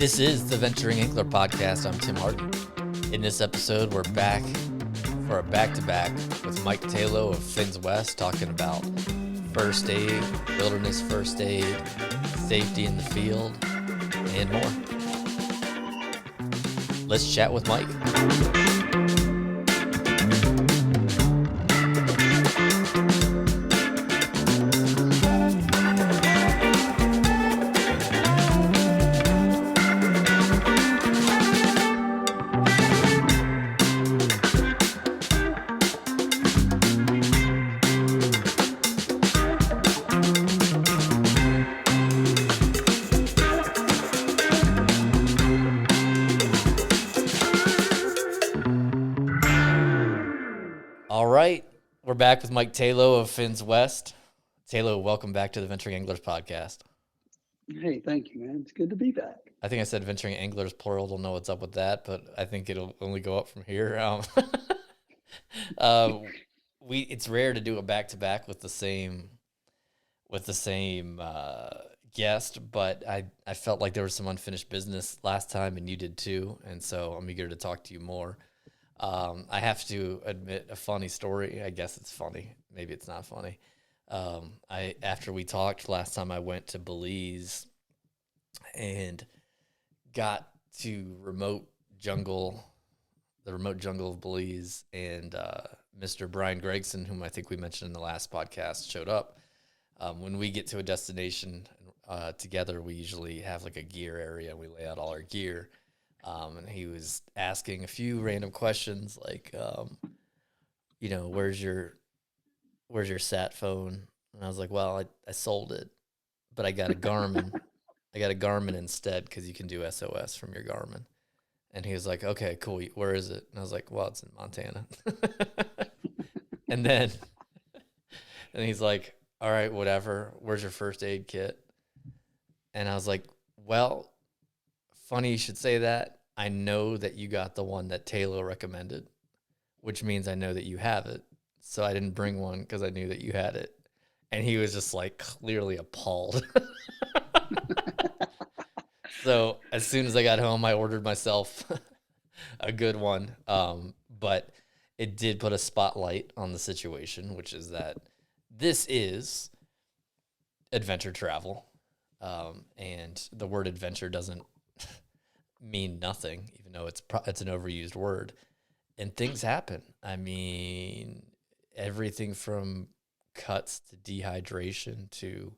This is the Venturing Angler Podcast. I'm Tim Harden. In this episode, we're back for a back-to-back with Mike Tayloe of Fins West, talking about first aid, wilderness first aid, safety in the field, and more. Let's chat with Mike. All right, we're back with Mike Tayloe of Fins West. Tayloe, welcome back to the Venturing Anglers Podcast. Hey, thank you, man. It's good to be back. I think I said Venturing Anglers plural. Don't know what's up with that, but I think it'll only go up from here. It's rare to do a back to back with the same guest, but I felt like there was some unfinished business last time, and you did too, and so I'm eager to talk to you more. I have to admit a funny story. I guess it's funny. Maybe it's not funny. After we talked last time, I went to Belize and got to the remote jungle of Belize, and Mr. Brian Gregson, whom I think we mentioned in the last podcast, showed up. When we get to a destination together, we usually have like a gear area. We lay out all our gear. And he was asking a few random questions like, where's your sat phone? And I was like, well, I sold it, but I got a Garmin. I got a Garmin instead because you can do SOS from your Garmin. And he was like, okay, cool. Where is it? And I was like, well, it's in Montana. and he's like, all right, whatever. Where's your first aid kit? And I was like, well, funny you should say that. I know that you got the one that Tayloe recommended, which means I know that you have it. So I didn't bring one because I knew that you had it. And he was just like clearly appalled. So as soon as I got home, I ordered myself a good one. But it did put a spotlight on the situation, which is that this is adventure travel. And the word adventure doesn't mean nothing, even though it's an overused word. And things happen. I mean, everything from cuts to dehydration to,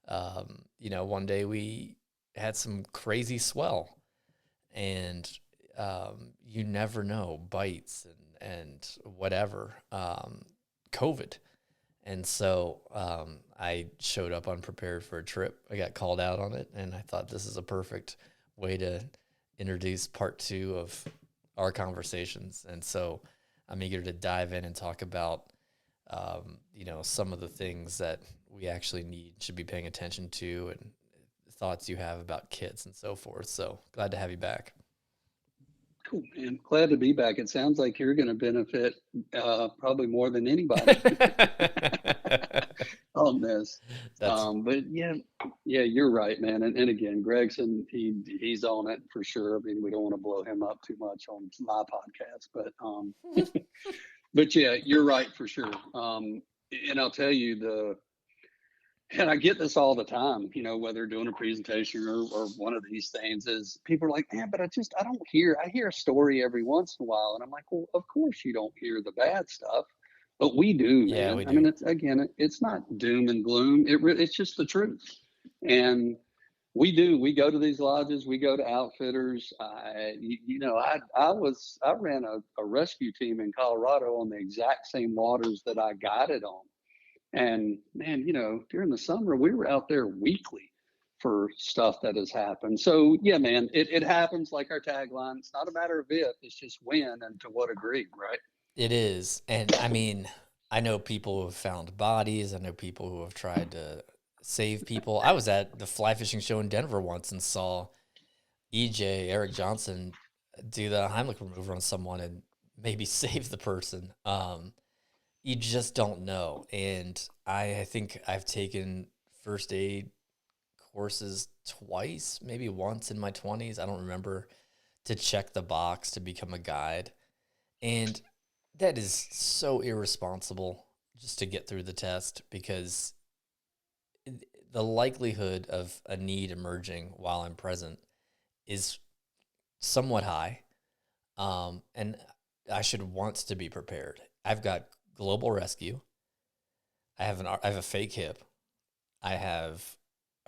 one day we had some crazy swell, and you never know, bites and whatever, COVID. And so I showed up unprepared for a trip. I got called out on it, and I thought this is a perfect way to introduce part 2 of our conversations. And so I'm eager to dive in and talk about, some of the things that we actually should be paying attention to, and thoughts you have about kits and so forth. So glad to have you back. Cool, man. Glad to be back. It sounds like you're going to benefit probably more than anybody on this. But yeah, you're right, man. And again, Gregson, he's on it for sure. I mean, we don't want to blow him up too much on my podcast, but but yeah, you're right for sure. And I'll tell you and I get this all the time, whether doing a presentation or one of these things, is people are like, man, but I hear a story every once in a while. And I'm like, well, of course you don't hear the bad stuff, but we do, man. Yeah, we do. I mean, it's not doom and gloom. It's just the truth. And we go to these lodges, we go to outfitters. I ran a rescue team in Colorado on the exact same waters that I guided on. And man, during the summer, we were out there weekly for stuff that has happened. So yeah, man, it happens, like our tagline. It's not a matter of if, it's just when and to what degree, right? It is. And I mean, I know people who have found bodies. I know people who have tried to save people. I was at the fly fishing show in Denver once and saw Eric Johnson, do the Heimlich remover on someone and maybe save the person. You just don't know. And I think I've taken first aid courses twice, maybe once in my 20s. I don't remember, to check the box to become a guide. And that is so irresponsible just to get through the test, because the likelihood of a need emerging while I'm present is somewhat high. And I should want to be prepared. I've got global rescue. I have a fake hip. I have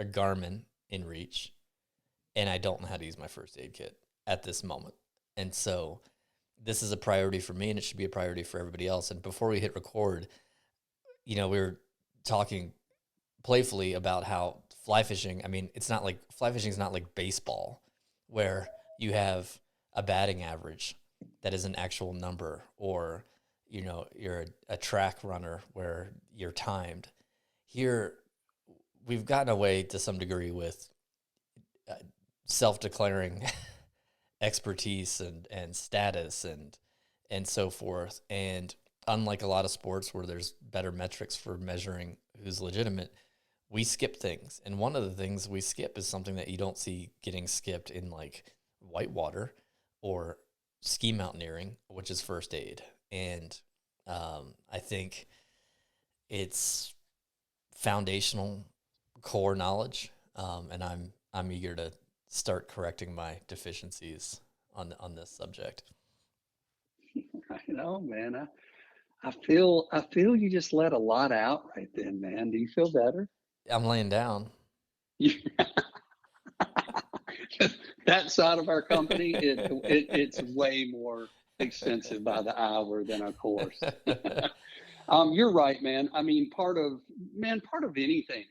a Garmin in reach, and I don't know how to use my first aid kit at this moment. And so this is a priority for me, and it should be a priority for everybody else. And before we hit record, we were talking playfully about how fly fishing, I mean, it's not like fly fishing is not like baseball where you have a batting average that is an actual number, or, you're a track runner where you're timed. Here, we've gotten away to some degree with uh, self-declaring expertise and status and so forth. And unlike a lot of sports where there's better metrics for measuring who's legitimate, we skip things. And one of the things we skip is something that you don't see getting skipped in like whitewater or ski mountaineering, which is first aid. And I think it's foundational core knowledge. And I'm eager to start correcting my deficiencies on this subject. I know, man. I feel you just let a lot out right then, man. Do you feel better? I'm laying down. That side of our company, it's way more expensive by the hour than a course. You're right, man. I mean, part of anything,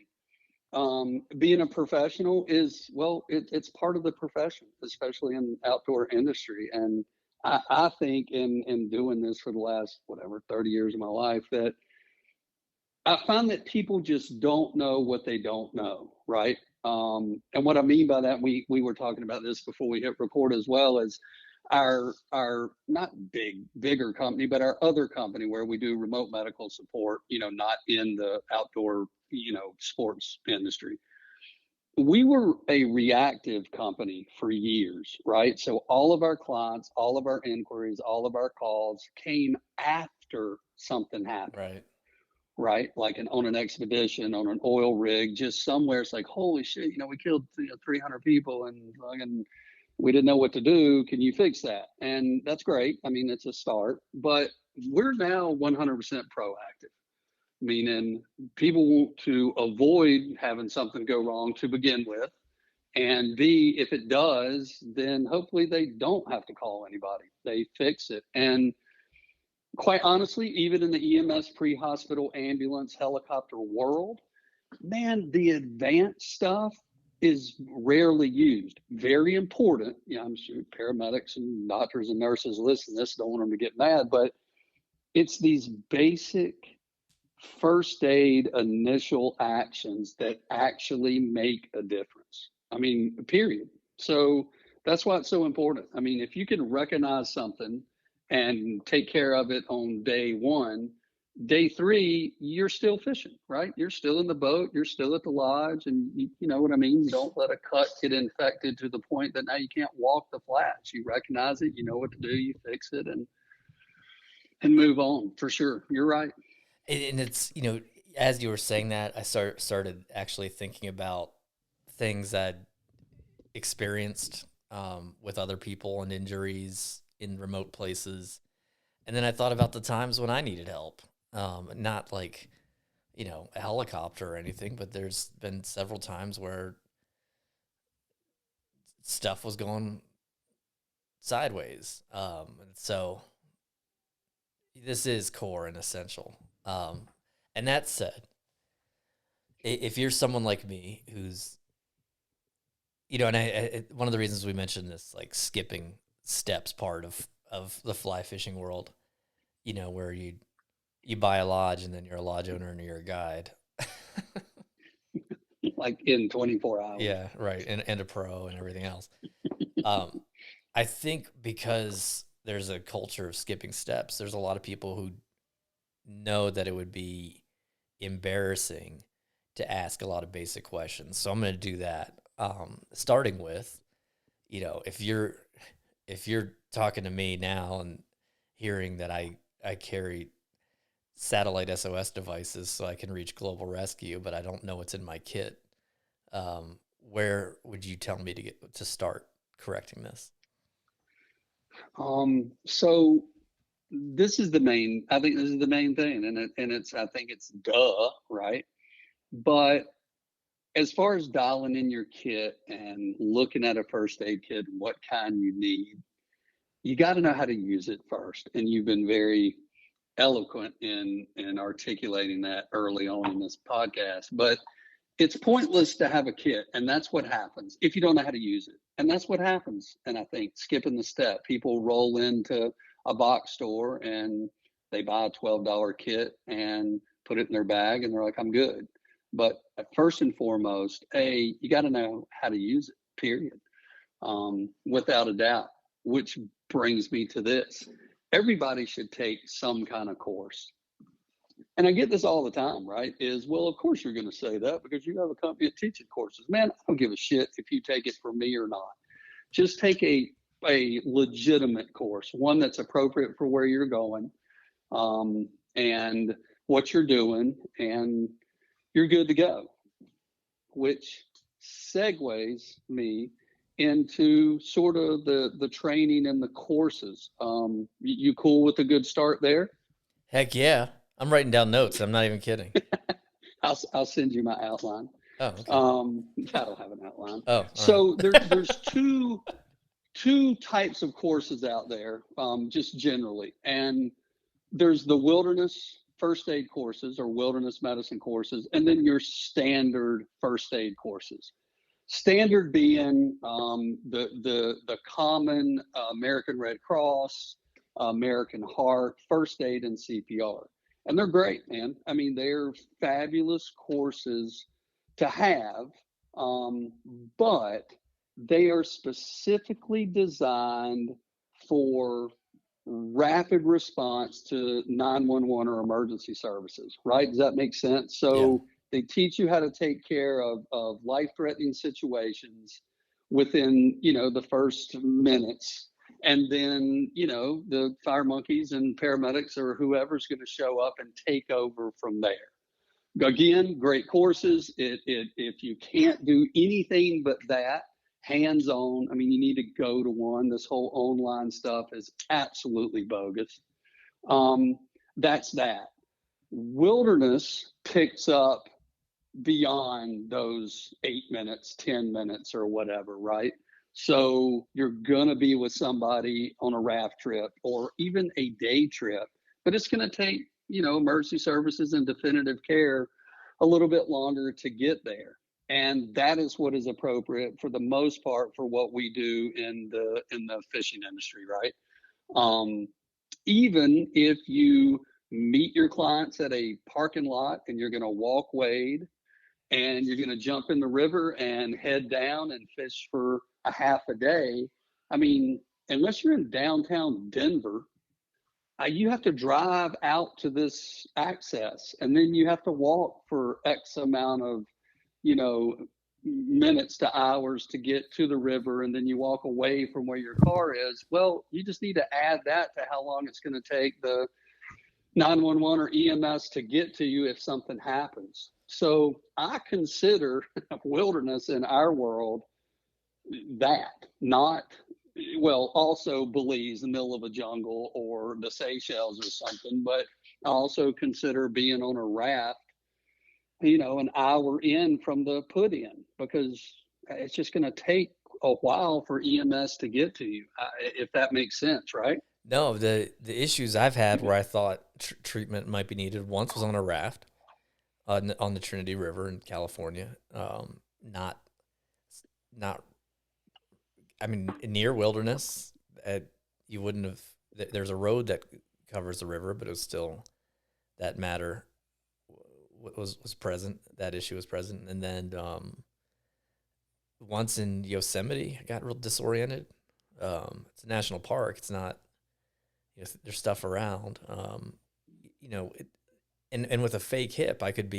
being a professional is, well, it's part of the profession, especially in outdoor industry. And I think in doing this for the last, whatever, 30 years of my life, that I find that people just don't know what they don't know, right? And what I mean by that, we were talking about this before we hit record as well, as our not bigger company, but our other company where we do remote medical support, not in the outdoor, sports industry. We were a reactive company for years, right? So all of our clients, all of our inquiries, all of our calls came after something happened, Right. right? Like on an expedition, on an oil rig, just somewhere. It's like, holy shit, we killed 300 people and we didn't know what to do. Can you fix that? And that's great. I mean, it's a start, but we're now 100% proactive, meaning people want to avoid having something go wrong to begin with. And B, if it does, then hopefully they don't have to call anybody. They fix it. And quite honestly, even in the EMS pre-hospital ambulance helicopter world, man, the advanced stuff is rarely used. Very important. I'm sure paramedics and doctors and nurses listen to this, don't want them to get mad, but it's these basic first aid initial actions that actually make a difference. I mean, period. So that's why it's so important. I mean, if you can recognize something and take care of it on day one, day three, you're still fishing, right? You're still in the boat, you're still at the lodge, and you know what I mean? You don't let a cut get infected to the point that now you can't walk the flats. You recognize it, you know what to do, you fix it, and move on, for sure. You're right. And it's, as you were saying that, I started actually thinking about things that experienced with other people and injuries in remote places. And then I thought about the times when I needed help. Not like, a helicopter or anything, but there's been several times where stuff was going sideways. So this is core and essential. And that said, if you're someone like me who's, and one of the reasons we mentioned this, like skipping steps part of the fly fishing world, where you buy a lodge and then you're a lodge owner and you're a guide. Like in 24 hours. Yeah, right. And a pro and everything else. I think because there's a culture of skipping steps, there's a lot of people who know that it would be embarrassing to ask a lot of basic questions. So I'm going to do that. Starting with, if you're talking to me now and hearing that I carry satellite SOS devices so I can reach global rescue, but I don't know what's in my kit, where would you tell me to start correcting this? So this is the main. I think this is the main thing, and it's. I think it's duh, right? But as far as dialing in your kit and looking at a first aid kit, and what kind you need, you got to know how to use it first. And you've been very eloquent in articulating that early on in this podcast. But it's pointless to have a kit, and that's what happens if you don't know how to use it. And that's what happens. And I think skipping the step, people roll into a box store and they buy a $12 kit and put it in their bag, and they're like, I'm good. But first and foremost, you got to know how to use it, period, without a doubt, which brings me to this. Everybody should take some kind of course. And I get this all the time, right? Well, of course you're going to say that because you have a company that teaches courses. Man, I don't give a shit if you take it from me or not. Just take a legitimate course, one that's appropriate for where you're going, and what you're doing, and you're good to go. Which segues me into sort of the training and the courses. You cool with a good start there? Heck yeah. I'm writing down notes. I'm not even kidding. I'll send you my outline. Oh, okay. I don't have an outline. Oh, so there's two types of courses out there, just generally, and there's the wilderness first aid courses or wilderness medicine courses, and then your standard first aid courses. Standard being the common American Red Cross, American Heart, first aid, and CPR. And they're great, man. I mean, they're fabulous courses to have, but they are specifically designed for rapid response to 911 or emergency services, right? Does that make sense? So they teach you how to take care of life-threatening situations within, the first minutes. And then, the fire monkeys and paramedics or whoever's going to show up and take over from there. Again, great courses. If you can't do anything but that, hands-on, I mean, you need to go to one. This whole online stuff is absolutely bogus. That's that. Wilderness picks up beyond those 8 minutes, 10 minutes, or whatever, right? So you're going to be with somebody on a raft trip or even a day trip, but it's going to take, emergency services and definitive care a little bit longer to get there. And that is what is appropriate for the most part for what we do in the fishing industry, right? Even if you meet your clients at a parking lot and you're going to walk wade and you're going to jump in the river and head down and fish for a half a day. I mean, unless you're in downtown Denver, you have to drive out to this access, and then you have to walk for X amount of, minutes to hours to get to the river, and then you walk away from where your car is. Well, you just need to add that to how long it's going to take the 911 or EMS to get to you if something happens. So I consider wilderness in our world that, not, well, also Belize, the middle of a jungle, or the Seychelles or something, but I also consider being on a raft, an hour in from the put in, because it's just going to take a while for EMS to get to you, if that makes sense, right? No, the issues I've had where I thought treatment might be needed once was on a raft on the Trinity River in California. Not, I mean, near wilderness. You wouldn't have. There's a road that covers the river, but it was still that matter was present. That issue was present, and then once in Yosemite, I got real disoriented. It's a national park. It's not. There's stuff around. And with a fake hip, I could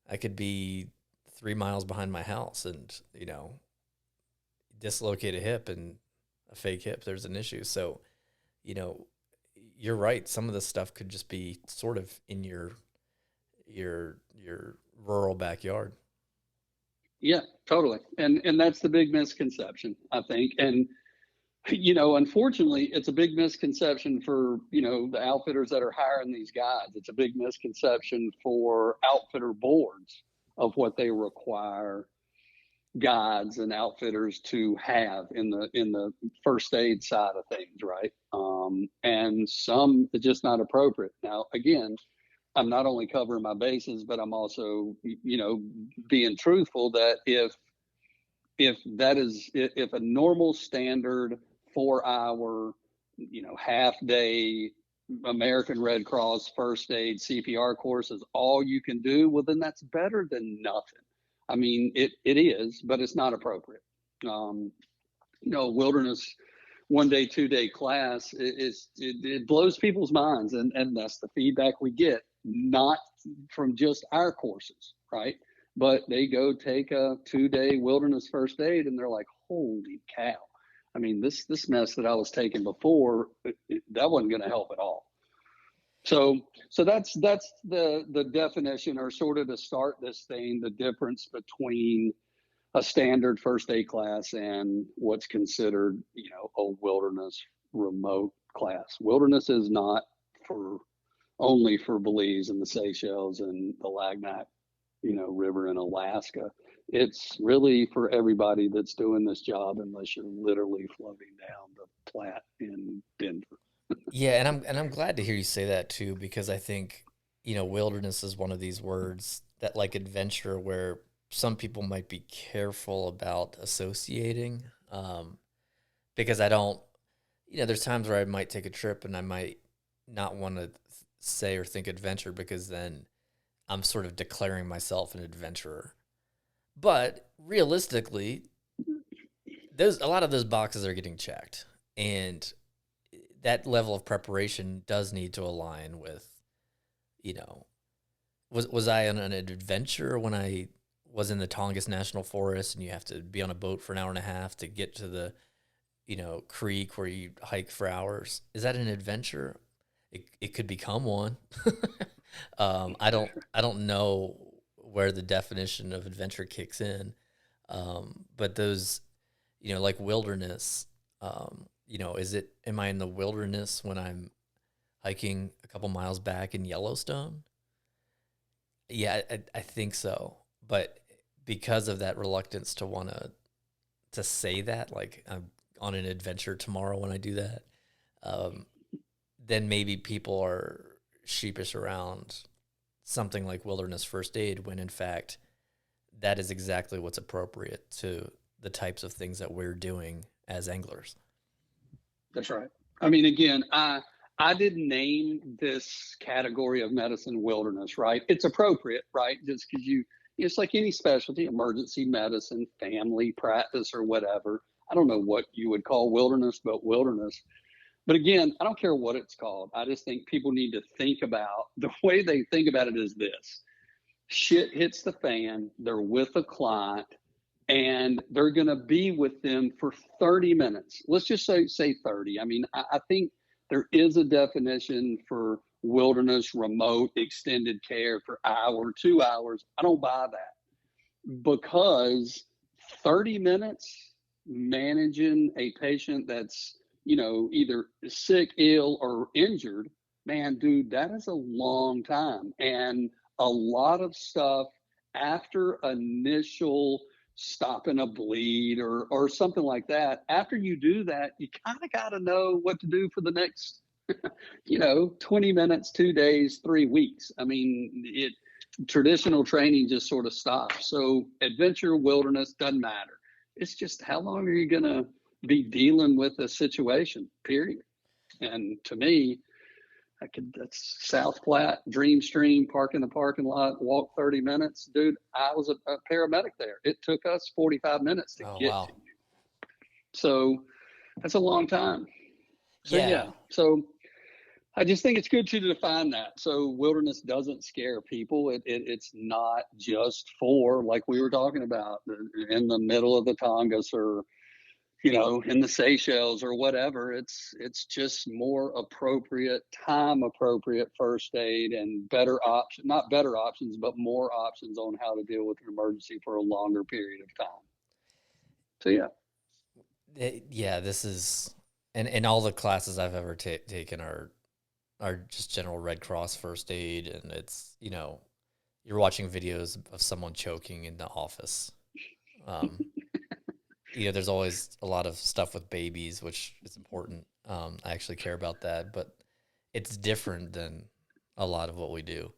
I could be 3 miles behind my house and, dislocate a hip and a fake hip. There's an issue. So, you know, you're right. Some of this stuff could just be sort of in your rural backyard. Yeah, totally. And that's the big misconception, I think. And unfortunately, it's a big misconception for, the outfitters that are hiring these guys. It's a big misconception for outfitter boards of what they require guides and outfitters to have in the first aid side of things, right? And some it's just not appropriate. Now, again, I'm not only covering my bases, but I'm also, being truthful that if a normal standard 4 hour, half day American Red Cross first aid CPR course is all you can do, well, then that's better than nothing. I mean, it is, but it's not appropriate. Wilderness 1 day, 2 day class it blows people's minds, and that's the feedback we get, not from just our courses, right? But they go take a 2 day wilderness first aid, and they're like, "Holy cow!" I mean, this mess that I was taking before, that wasn't going to help at all. So that's the definition, or sort of to start this thing, the difference between a standard first aid class and what's considered, a wilderness remote class. Wilderness is not only for Belize and the Seychelles and the Lagnac, river in Alaska. It's really for everybody that's doing this job, unless you're literally floating down the Platte in Denver. Yeah, and I'm glad to hear you say that too, because I think, wilderness is one of these words that, like adventure, where some people might be careful about associating, because I don't, there's times where I might take a trip and I might not want to say or think adventure, because then I'm sort of declaring myself an adventurer. But realistically, a lot of those boxes are getting checked, and that level of preparation does need to align with, was I on an adventure when I was in the Tongass National Forest, and you have to be on a boat for an hour and a half to get to the, creek where you hike for hours? Is that an adventure? It could become one. I don't know where the definition of adventure kicks in, but those, like wilderness, am I in the wilderness when I'm hiking a couple miles back in Yellowstone? Yeah, I think so. But because of that reluctance to want to say that, like I'm on an adventure tomorrow when I do that, then maybe people are sheepish around something like wilderness first aid, when in fact that is exactly what's appropriate to the types of things that we're doing as anglers. That's right. I mean, again, I didn't name this category of medicine wilderness, right? It's appropriate, right? Just because it's like any specialty, emergency medicine, family practice, or whatever. I don't know what you would call wilderness, but wilderness. But again, I don't care what it's called. I just think people need to think about, the way they think about it is this: shit hits the fan, they're with a client, and they're going to be with them for 30 minutes. Let's just say 30. I mean, I think there is a definition for wilderness remote extended care for hour, 2 hours. I don't buy that, because 30 minutes managing a patient that's, either sick, ill, or injured, man, dude, that is a long time. And a lot of stuff after initial stopping a bleed or something like that, after you do that, you kind of got to know what to do for the next 20 minutes, 2 days, 3 weeks. I mean, traditional training just sort of stops. So adventure, wilderness, doesn't matter. It's just, how long are you going to be dealing with a situation, period? And to me, that's South Platte, Dream Stream, park in the parking lot, walk 30 minutes. Dude, I was a paramedic there. It took us 45 minutes to get Wow. to you. So that's a long time. So Yeah. yeah. So I just think it's good to define that. So wilderness doesn't scare people. It's not just for, like we were talking about, in the middle of the Tongass or, in the Seychelles or whatever. It's just more appropriate, time appropriate first aid and better option, not better options, but more options on how to deal with an emergency for a longer period of time. So yeah, this is, and all the classes I've ever taken are just general Red Cross first aid, and it's, you're watching videos of someone choking in the office. There's always a lot of stuff with babies, which is important. I actually care about that, but it's different than a lot of what we do.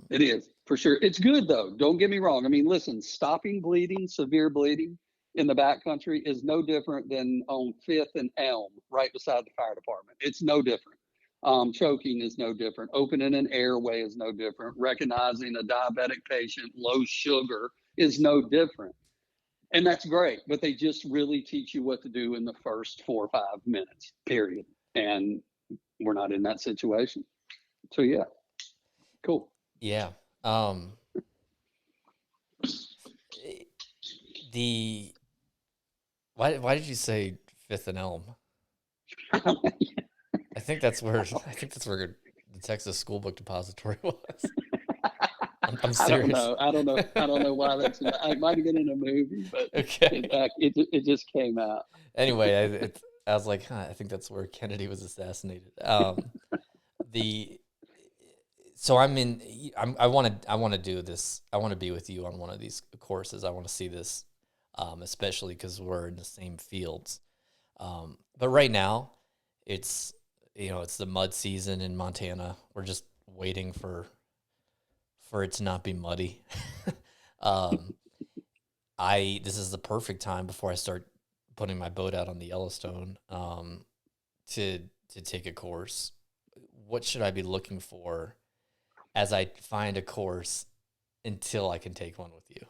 It is, for sure. It's good, though. Don't get me wrong. I mean, listen, stopping bleeding, severe bleeding in the backcountry is no different than on 5th and Elm, right beside the fire department. It's no different. Choking is no different. Opening an airway is no different. Recognizing a diabetic patient, low sugar, is no different. And that's great, but they just really teach you what to do in the first 4 or 5 minutes, period. And we're not in that situation. So, yeah, cool. Yeah. Why did you say 5th and Elm? I think that's where the Texas School Book Depository was. I'm serious. I don't know why that's. I might have been in a movie, but okay. It just came out. Anyway, I was like, I think that's where Kennedy was assassinated. So I want to do this. I want to be with you on one of these courses. I want to see this, especially because we're in the same fields. But right now, it's the mud season in Montana. We're just waiting for it to not be muddy. This is the perfect time before I start putting my boat out on the Yellowstone to take a course. What should I be looking for as I find a course until I can take one with you?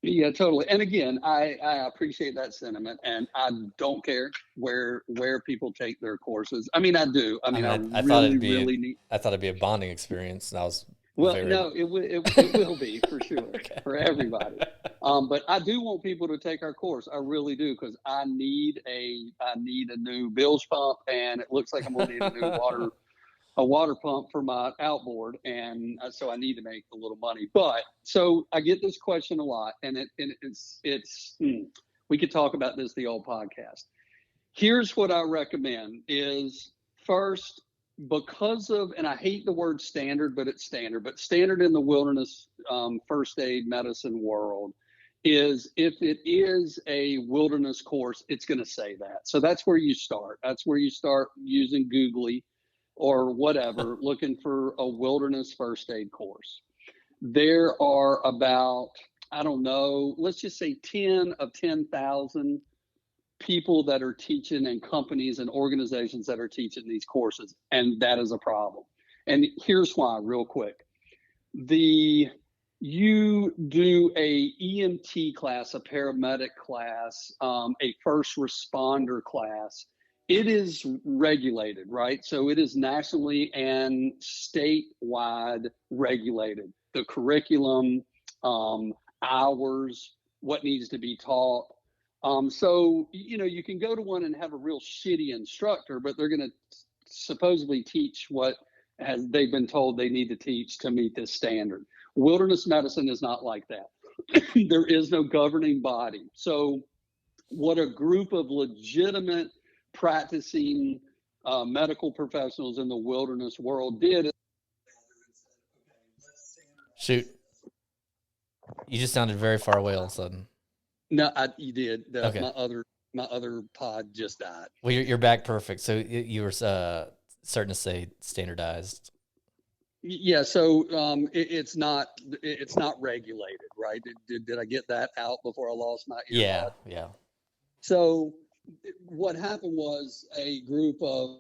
Yeah, totally. And again, I appreciate that sentiment, and I don't care where people take their courses. I mean, I do. I thought it'd be a bonding experience, and I was no, it will be for sure. Okay. For everybody. But I do want people to take our course. I really do, because I need a new bilge pump, and it looks like I'm going to need a new water pump for my outboard, and so I need to make a little money. But so I get this question a lot, and we could talk about this the whole podcast. Here's what I recommend: is first, because of, and I hate the word standard, but it's standard. But standard in the wilderness first aid medicine world is, if it is a wilderness course, it's going to say that. So that's where you start. That's where you start using Googly or whatever, looking for a wilderness first aid course. There are about, I don't know, let's just say 10 of 10,000 people that are teaching, and companies and organizations that are teaching these courses. And that is a problem. And here's why, real quick. You do a EMT class, a paramedic class, a first responder class. It is regulated, right? So it is nationally and statewide regulated. The curriculum, hours, what needs to be taught. So, you can go to one and have a real shitty instructor, but they're going to supposedly teach what they've been told they need to teach to meet this standard. Wilderness medicine is not like that. There is no governing body. So what a group of legitimate practicing medical professionals in the wilderness world did. Shoot. You just sounded very far away all of a sudden. No, you did. Okay. My other pod just died. Well, you're back perfect. So you were starting to say standardized. Yeah. So it's not regulated, right? Did I get that out before I lost my earbud? Yeah. So what happened was, a group of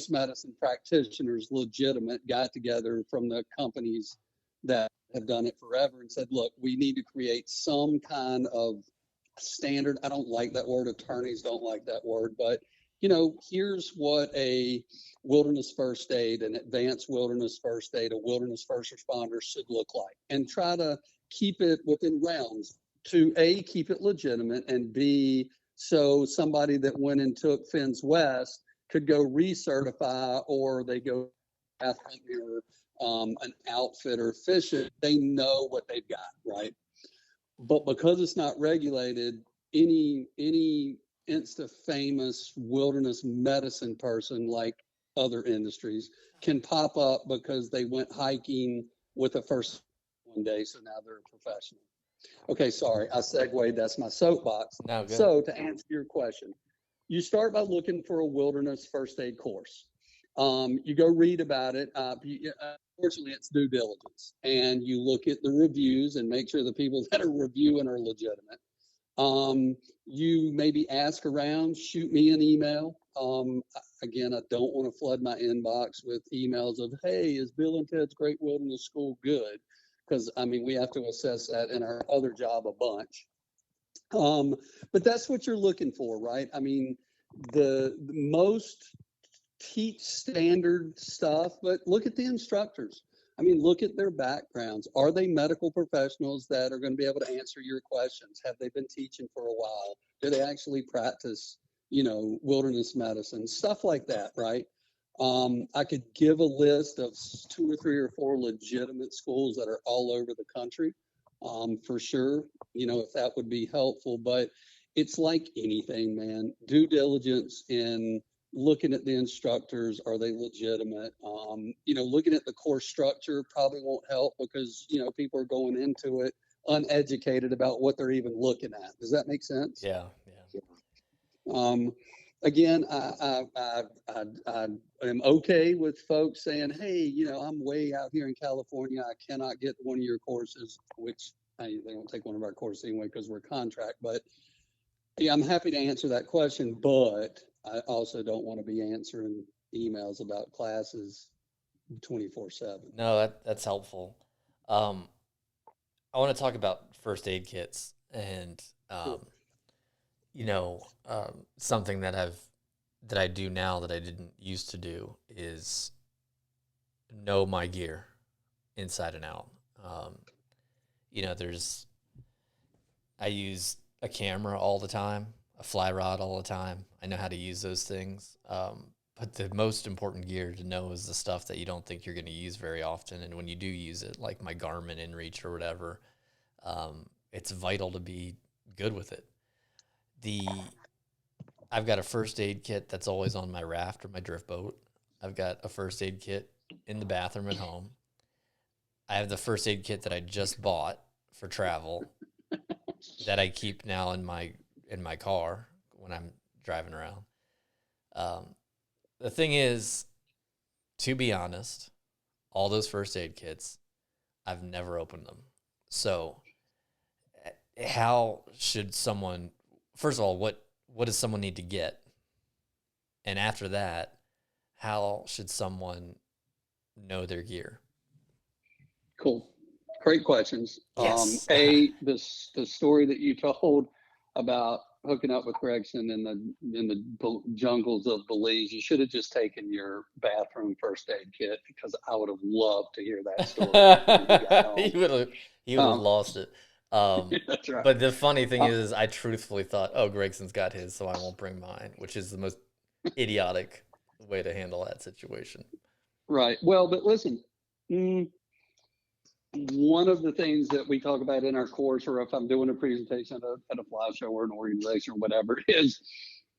medicine practitioners, legitimate, got together from the companies that have done it forever and said, look, we need to create some kind of standard. I don't like that word. Attorneys don't like that word, but here's what a wilderness first aid, an advanced wilderness first aid, a wilderness first responder should look like, and try to keep it within realms to A, keep it legitimate, and B, so somebody that went and took Fins West could go recertify, or they go or an outfitter fishing, they know what they've got, right? But because it's not regulated, any insta famous wilderness medicine person, like other industries, can pop up because they went hiking with a first one day, so now they're a professional. Okay, sorry, I segued. That's my soapbox. No, good. So to answer your question, you start by looking for a wilderness first aid course. You go read about it. Unfortunately, it's due diligence, and you look at the reviews and make sure the people that are reviewing are legitimate. You maybe ask around, shoot me an email. Again, I don't want to flood my inbox with emails of, hey, is Bill and Ted's Great Wilderness School good? Because, we have to assess that in our other job a bunch. But that's what you're looking for, right? The most teach standard stuff, but look at the instructors. Look at their backgrounds. Are they medical professionals that are going to be able to answer your questions? Have they been teaching for a while? Do they actually practice, wilderness medicine, stuff like that, right? I could give a list of 2 or 3 or 4 legitimate schools that are all over the country, for sure, if that would be helpful. But it's like anything, man. Due diligence in looking at the instructors, are they legitimate? Looking at the course structure probably won't help because, people are going into it uneducated about what they're even looking at. Does that make sense? Yeah. Again, I am okay with folks saying, hey, I'm way out here in California. I cannot get one of your courses, which they don't take one of our courses anyway because we're contract. But yeah, I'm happy to answer that question, but I also don't want to be answering emails about classes 24/7. No, that's helpful. Um, I want to talk about first aid kits and something that I do now that I didn't used to do is know my gear inside and out. I use a camera all the time, a fly rod all the time. I know how to use those things. But the most important gear to know is the stuff that you don't think you're going to use very often. And when you do use it, like my Garmin InReach or whatever, it's vital to be good with it. I've got a first aid kit that's always on my raft or my drift boat. I've got a first aid kit in the bathroom at home. I have the first aid kit that I just bought for travel that I keep now in my car when I'm driving around. The thing is, to be honest, all those first aid kits, I've never opened them. So how should someone, first of all, what does someone need to get? And after that, how should someone know their gear? Cool. Great questions. Yes. The story that you told about hooking up with Gregson in the jungles of Belize, you should have just taken your bathroom first aid kit because I would have loved to hear that story. He would have lost it. That's right. But the funny thing is, I truthfully thought, oh, Gregson's got his, so I won't bring mine, which is the most idiotic way to handle that situation. Right. Well, but listen, one of the things that we talk about in our course, or if I'm doing a presentation at a fly show or an organization or whatever, is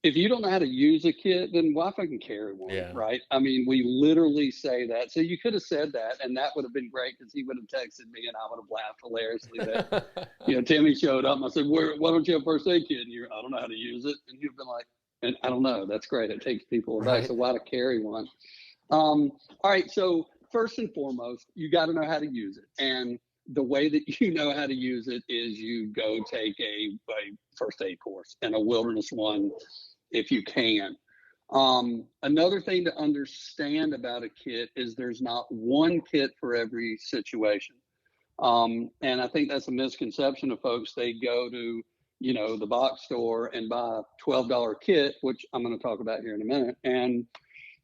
if you don't know how to use a kit, then why fucking carry one, right? We literally say that. So you could have said that, and that would have been great because he would have texted me, and I would have laughed hilariously that, Timmy showed up, and I said, why don't you have first aid kit? And I don't know how to use it. And you've been like, and I don't know. That's great. It takes people away. Right. So why to carry one? All right. So first and foremost, you got to know how to use it. And the way that you know how to use it is you go take a first aid course, and a wilderness one if you can. Another thing to understand about a kit is there's not one kit for every situation. And I think that's a misconception of folks. They go to the box store and buy a $12 kit, which I'm going to talk about here in a minute, and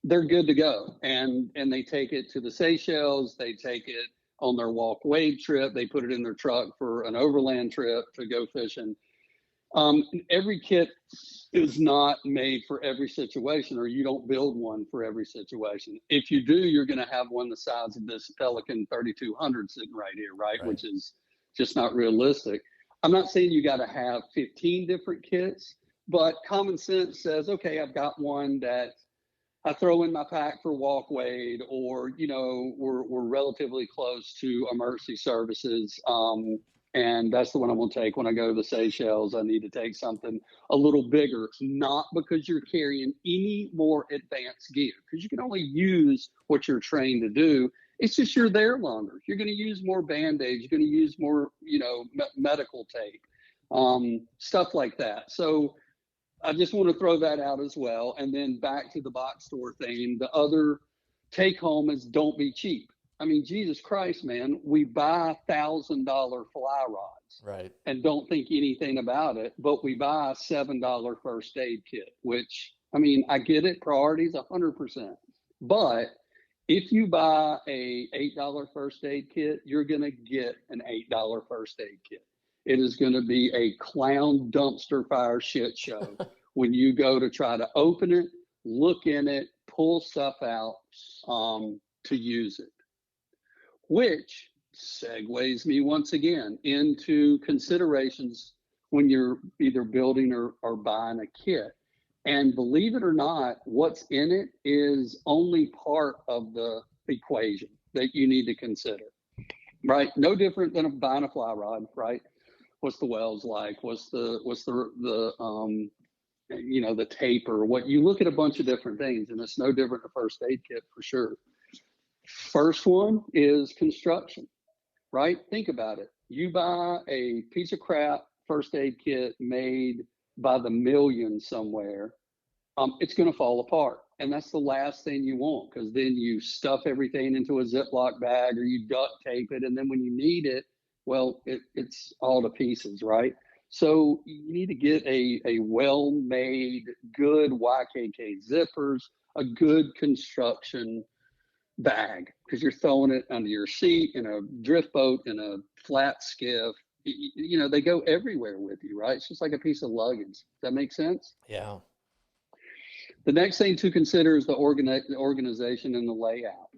they're good to go. And they take it to the Seychelles, they take it on their walk wade trip, they put it in their truck for an overland trip to go fishing. Every kit is not made for every situation, or you don't build one for every situation. If you do, you're going to have one the size of this Pelican 3200 sitting right here, right? Which is just not realistic. I'm not saying you got to have 15 different kits, but common sense says, okay, I've got one that I throw in my pack for walk wade, or, we're relatively close to emergency services. And that's the one I'm going to take when I go to the Seychelles. I need to take something a little bigger, not because you're carrying any more advanced gear, because you can only use what you're trained to do. It's just you're there longer. You're going to use more Band-Aids. You're going to use more, medical tape, stuff like that. So I just want to throw that out as well. And then back to the box store thing, the other take home is don't be cheap. I mean, Jesus Christ, man, we buy $1,000 fly rods, right, and don't think anything about it, but we buy a $7 first aid kit, which, I mean, I get it, priorities 100%. But if you buy a $8 first aid kit, you're going to get an $8 first aid kit. It is going to be a clown dumpster fire shit show when you go to try to open it, look in it, pull stuff out to use it. Which segues me once again into considerations when you're either building or buying a kit. And believe it or not, what's in it is only part of the equation that you need to consider, right? No different than buying a fly rod, right? What's the wells like? What's the the taper? What you look at a bunch of different things, and it's no different than a first aid kit for sure. First one is construction, right? Think about it. You buy a piece of crap first aid kit made by the millions somewhere, it's going to fall apart. And that's the last thing you want, because then you stuff everything into a Ziploc bag or you duct tape it. And then when you need it, well, it's all to pieces, right? So you need to get a well-made, good YKK zippers, a good construction bag, because you're throwing it under your seat in a drift boat, in a flat skiff. They go everywhere with you, right? It's just like a piece of luggage. Does that make sense? Yeah. The next thing to consider is the organization and the layout.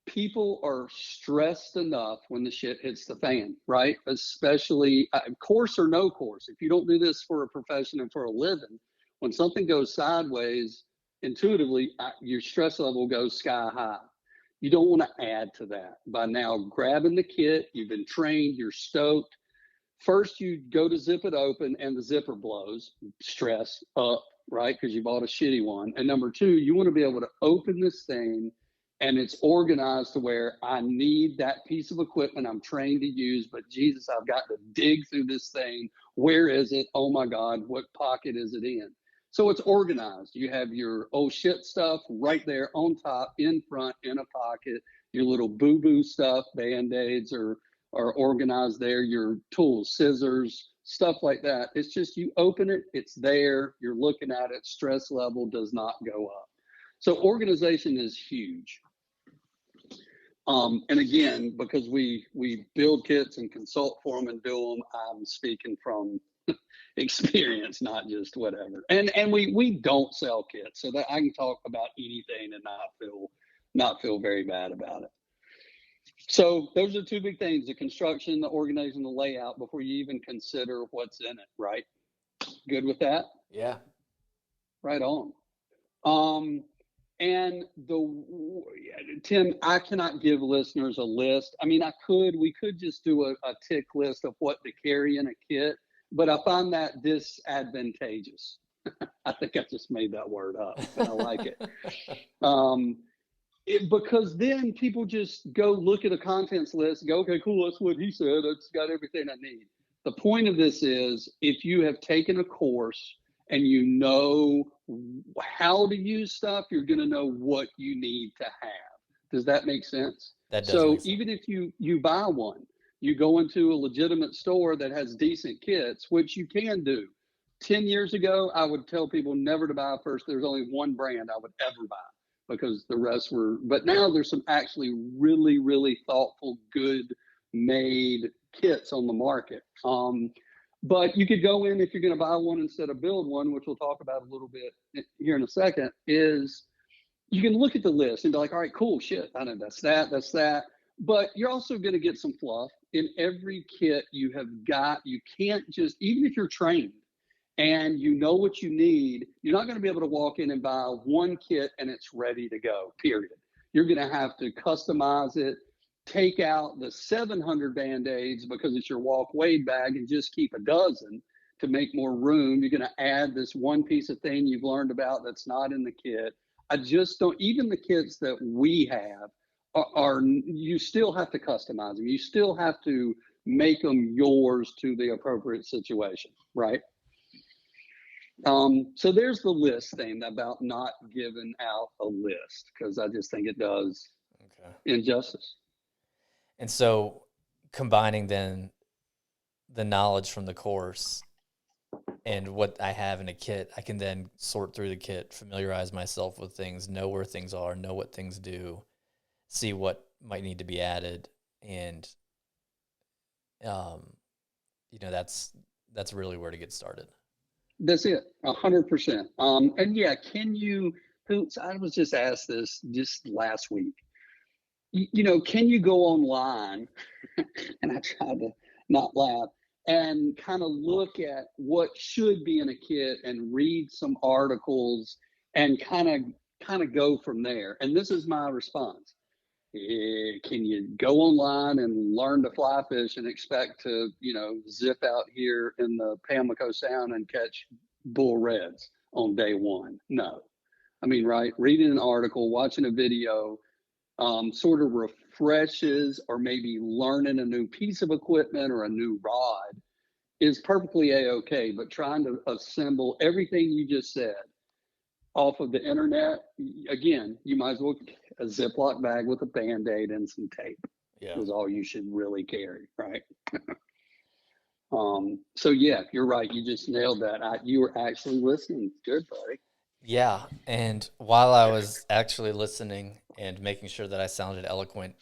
People are stressed enough when the shit hits the fan, right? Especially course or no course. If you don't do this for a profession and for a living, when something goes sideways, intuitively, your stress level goes sky high. You don't want to add to that by now grabbing the kit. You've been trained, you're stoked. First, you go to zip it open and the zipper blows, stress up, right? Because you bought a shitty one. And number two, you want to be able to open this thing and it's organized to where I need that piece of equipment I'm trained to use, but Jesus, I've got to dig through this thing. Where is it? Oh my God, what pocket is it in? So it's organized. You have your oh shit stuff right there on top, in front, in a pocket. Your little boo-boo stuff, Band-Aids are organized there. Your tools, scissors, stuff like that. It's just you open it, it's there, you're looking at it, stress level does not go up. So organization is huge. And again, because we build kits and consult for them and do them, I'm speaking from experience, not just whatever. And we don't sell kits, so that I can talk about anything and not feel very bad about it. So those are two big things: the construction, the organization, the layout, before you even consider what's in it, right? Good with that? Yeah. Right on. And Tim, I cannot give listeners a list. I mean, we could just do a tick list of what to carry in a kit, but I find that disadvantageous. I think I just made that word up, but I like it. Because then people just go look at a contents list and go, okay, cool, that's what he said. It's got everything I need. The point of this is, if you have taken a course and you know how to use stuff, you're going to know what you need to have. Does that make sense? That does so make sense. Even if you buy one, You go into a legitimate store that has decent kits, which you can do. 10 years ago, I would tell people never to buy first. There's only one brand I would ever buy because the rest were, but now there's some actually really, really thoughtful, good made kits on the market. But you could go in if you're going to buy one instead of build one, which we'll talk about a little bit here in a second, is you can look at the list and be like, all right, cool, shit, I know that's that. But you're also going to get some fluff. In every kit you have got, you can't just, even if you're trained and you know what you need, you're not going to be able to walk in and buy one kit and it's ready to go, period. You're going to have to customize it, take out the 700 Band-Aids because it's your walk-weight bag and just keep a dozen to make more room. You're going to add this one piece of thing you've learned about that's not in the kit. I just don't, even the kits that we have are you still have to customize them. You still have to make them yours to the appropriate situation, right? So there's the list thing about not giving out a list, because I just think it does injustice. And so combining then the knowledge from the course and what I have in a kit, I can then sort through the kit, familiarize myself with things, know where things are, know what things do, see what might need to be added. And, that's really where to get started. That's it, 100%. And yeah, I was just asked this just last week, can you go online, and I tried to not laugh, and kind of look at what should be in a kit and read some articles and kind of go from there. And this is my response. Can you go online and learn to fly fish and expect to, zip out here in the Pamlico Sound and catch bull reds on day one? No. I mean, right, reading an article, watching a video, sort of refreshes, or maybe learning a new piece of equipment or a new rod is perfectly a-okay. But trying to assemble everything you just said off of the internet, again, you might as well a Ziploc bag with a Band-Aid and some tape. Yeah, is all you should really carry, right? So yeah, you're right. You just nailed that. You were actually listening. Good, buddy. Yeah, and while I was actually listening and making sure that I sounded eloquent,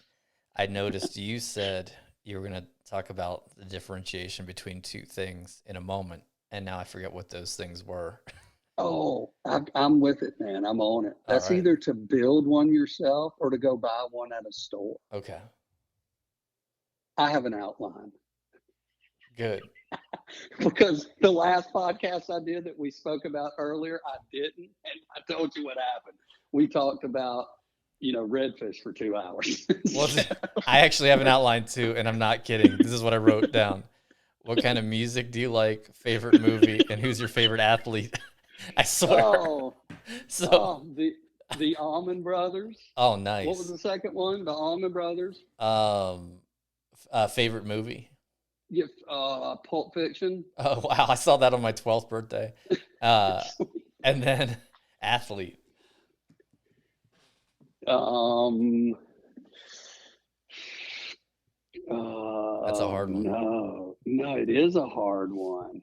I noticed you said you were going to talk about the differentiation between two things in a moment, and now I forget what those things were. Oh, I'm with it, man. I'm on it. That's right. Either to build one yourself or to go buy one at a store. Okay. I have an outline. Good. Because the last podcast I did that we spoke about earlier, I didn't. And I told you what happened. We talked about, redfish for 2 hours. Well, I actually have an outline too, and I'm not kidding. This is what I wrote down. What kind of music do you like? Favorite movie? And who's your favorite athlete? I swear. The Allman Brothers. Oh, nice. What was the second one? The Allman Brothers. Favorite movie? Yeah, Pulp Fiction. Oh wow, I saw that on my 12th birthday. And then athlete. That's a hard one. No, it is a hard one.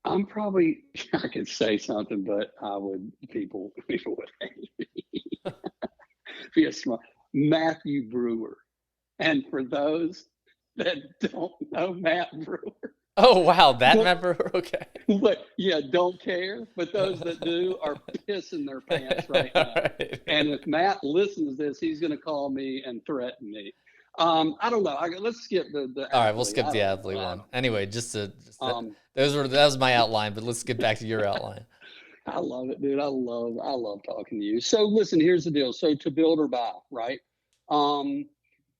I could say something, but people would hate me. Be a smart Matthew Brewer. And for those that don't know Matt Brewer. Oh wow, Matt Brewer, okay. But yeah, don't care. But those that do are pissing their pants right now. Right. And if Matt listens to this, he's going to call me and threaten me. I don't know. Let's skip the athlete. All right, we'll skip the athlete one. Anyway, that was my outline, but let's get back to your outline. I love it, dude. I love talking to you. So listen, here's the deal. So to build or buy, right?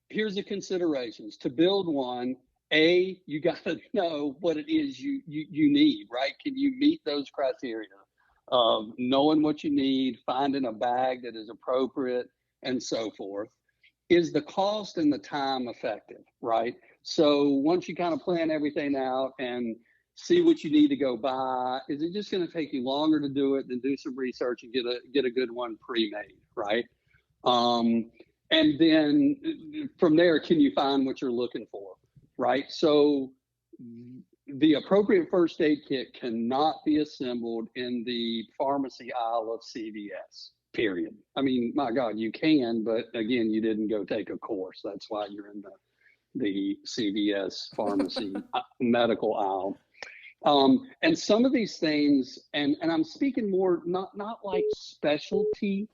Here's the considerations. To build one, you got to know what it is you need, right? Can you meet those criteria of knowing what you need, finding a bag that is appropriate, and so forth? Is the cost and the time effective, right? So once you kind of plan everything out and see what you need to go buy, is it just going to take you longer to do it than do some research and get a good one pre-made, right? And then from there, can you find what you're looking for? right? So the appropriate first aid kit cannot be assembled in the pharmacy aisle of CVS, period. I mean, my God, you can, but again, you didn't go take a course. That's why you're in the CVS pharmacy medical aisle. And some of these things, and I'm speaking more, not like specialty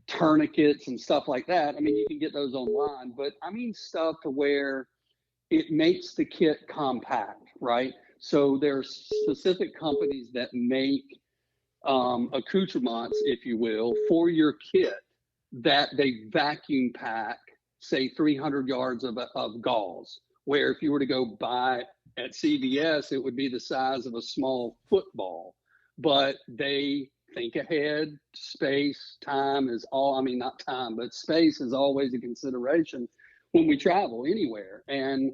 tourniquets and stuff like that. I mean, you can get those online, but I mean stuff to where it makes the kit compact, right? So there's specific companies that make accoutrements, if you will, for your kit that they vacuum pack, say 300 yards of gauze, where if you were to go buy at CVS, it would be the size of a small football. But they think ahead. Space, time is all, I mean, not time, but space is always a consideration when we travel anywhere. And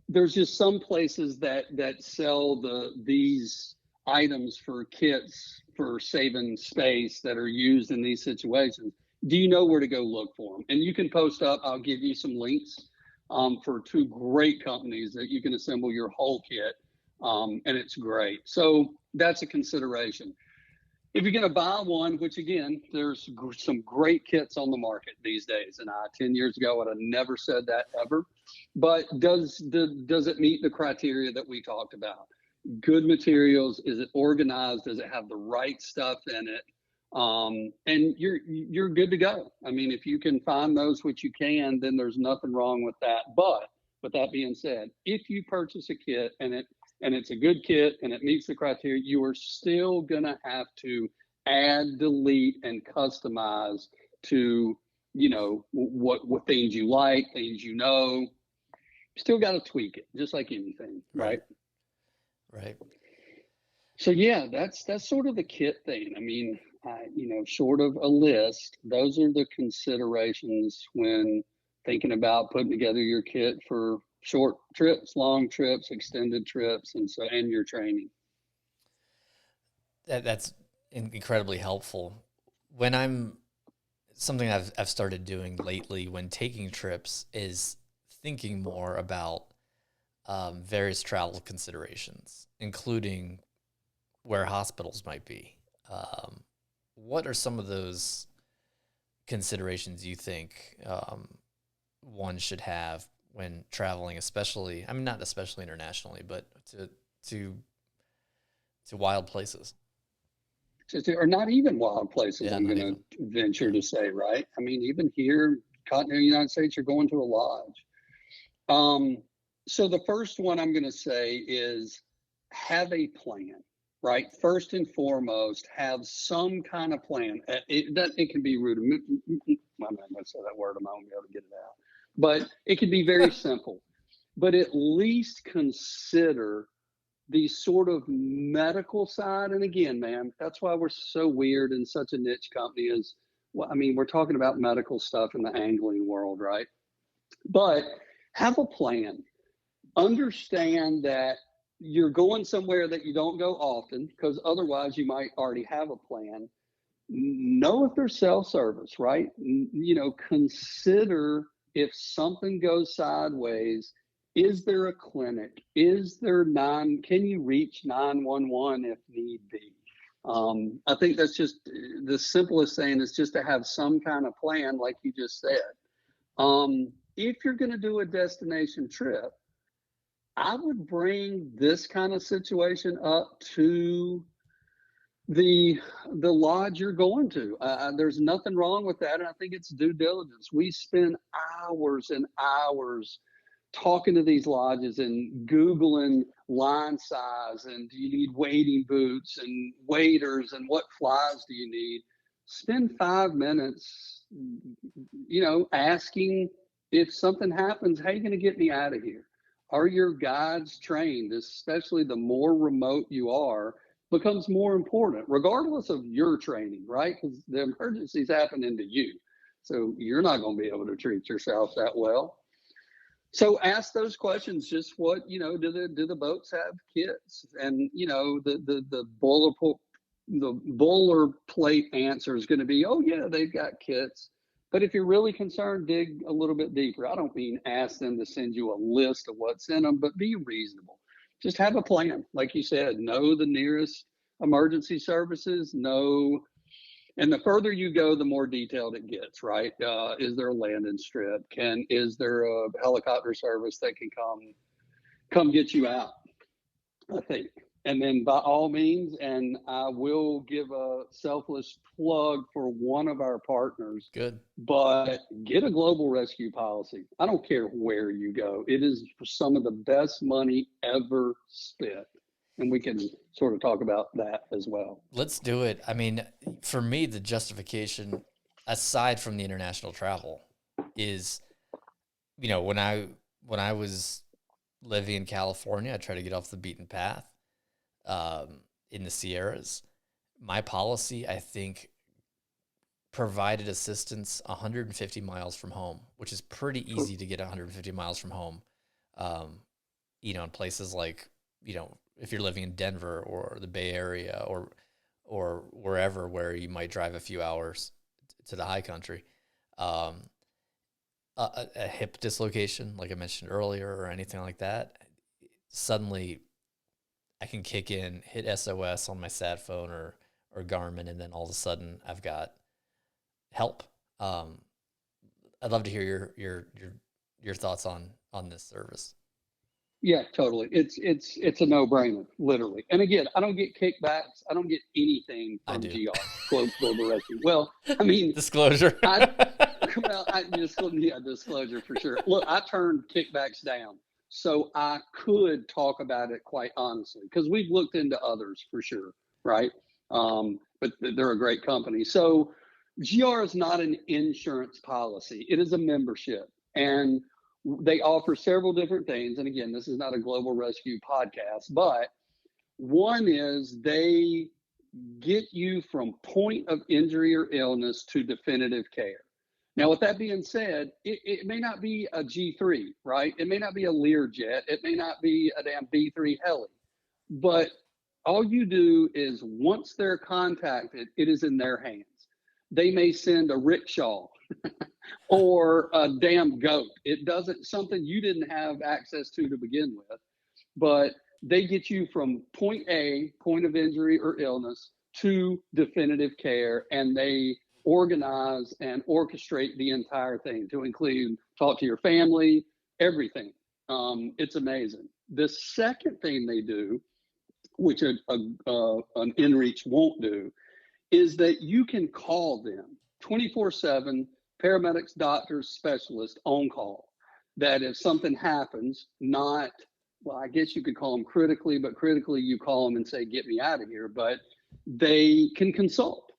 there's just some places that sell these items for kits for saving space that are used in these situations. Do you know where to go look for them? And you can post up, I'll give you some links for two great companies that you can assemble your whole kit, and it's great. So that's a consideration. If you're going to buy one, which again, there's some great kits on the market these days, and 10 years ago, I would have never said that ever. But does it meet the criteria that we talked about? Good materials? Is it organized? Does it have the right stuff in it? And you're good to go. I mean, if you can find those, which you can, then there's nothing wrong with that. But with that being said, if you purchase a kit and it's a good kit and it meets the criteria, you are still going to have to add, delete, and customize to, you know, what things you like, things you know. Still got to tweak it, just like anything, right? Right. So yeah, that's sort of the kit thing. I mean, you know, short of a list, those are the considerations when thinking about putting together your kit for short trips, long trips, extended trips, and your training. That's incredibly helpful. Something I've started doing lately when taking trips is thinking more about various travel considerations, including where hospitals might be. What are some of those considerations you think one should have when traveling, especially, I mean, not especially internationally, but to wild places? Or not even wild places, Yeah, I'm going to venture to say, right? I mean, even here, continental United States, you're going to a lodge. So the first one I'm going to say is have a plan, right? First and foremost, have some kind of plan. It can be rudimentary. I'm not going to say that word. I'm not going to be able to get it out. But it can be very simple. But at least consider the sort of medical side. And again, man, that's why we're so weird and such a niche company is, well, I mean, we're talking about medical stuff in the angling world, right? But have a plan. Understand that you're going somewhere that you don't go often, because otherwise you might already have a plan. Know if there's self-service, right? You know, consider if something goes sideways, is there a clinic? Can you reach 911 if need be? I think that's just the simplest thing is just to have some kind of plan, like you just said. If you're going to do a destination trip, I would bring this kind of situation up to the lodge you're going to. There's nothing wrong with that, and I think it's due diligence. We spend hours and hours talking to these lodges and Googling line size and do you need wading boots and waders and what flies do you need? Spend 5 minutes, you know, asking if something happens, how are you going to get me out of here? Are your guides trained? Especially the more remote you are, becomes more important, regardless of your training, right? Because the emergency's happening to you. So you're not going to be able to treat yourself that well. So ask those questions. Just what, you know, do the boats have kits? And, you know, the boilerplate answer is going to be, oh yeah, they've got kits. But if you're really concerned, dig a little bit deeper. I don't mean ask them to send you a list of what's in them, but be reasonable. Just have a plan. Like you said, know the nearest emergency services, know, and the further you go, the more detailed it gets, right? Is there a landing strip? Is there a helicopter service that can come get you out? I think. And then by all means, and I will give a selfless plug for one of our partners, Good. but get a global rescue policy. I don't care where you go. It is some of the best money ever spent. And we can sort of talk about that as well. Let's do it. I mean, for me, the justification, aside from the international travel, is, when I was living in California, I tried to get off the beaten path in the Sierras. My policy, I think, provided assistance 150 miles from home, which is pretty easy to get 150 miles from home. In places like, if you're living in Denver or the Bay Area or wherever where you might drive a few hours to the high country. A hip dislocation, like I mentioned earlier, or anything like that, suddenly I can kick in, hit SOS on my sat phone or Garmin, and then all of a sudden I've got help. I'd love to hear your thoughts on this service. Yeah, totally. It's a no-brainer, literally. And again, I don't get kickbacks. I don't get anything from GR, Global Rescue. Well, I mean, disclosure. Disclosure for sure. Look, I turned kickbacks down, so I could talk about it quite honestly, because we've looked into others for sure, right? But they're a great company. So GR is not an insurance policy. It is a membership. And they offer several different things. And again, this is not a global rescue podcast, but one is they get you from point of injury or illness to definitive care. Now, with that being said, it may not be a G3, right? It may not be a Learjet. It may not be a damn B3 heli. But all you do is once they're contacted, it is in their hands. They may send a rickshaw or a damn goat. It doesn't, something you didn't have access to begin with, but they get you from point A, point of injury or illness, to definitive care, and they organize and orchestrate the entire thing to include talk to your family, everything. It's amazing. The second thing they do, which an inReach won't do, is that you can call them 24/7, paramedics, doctors, specialists on call. That if something happens, not, well, I guess you could call them critically, but critically you call them and say, get me out of here. But they can consult,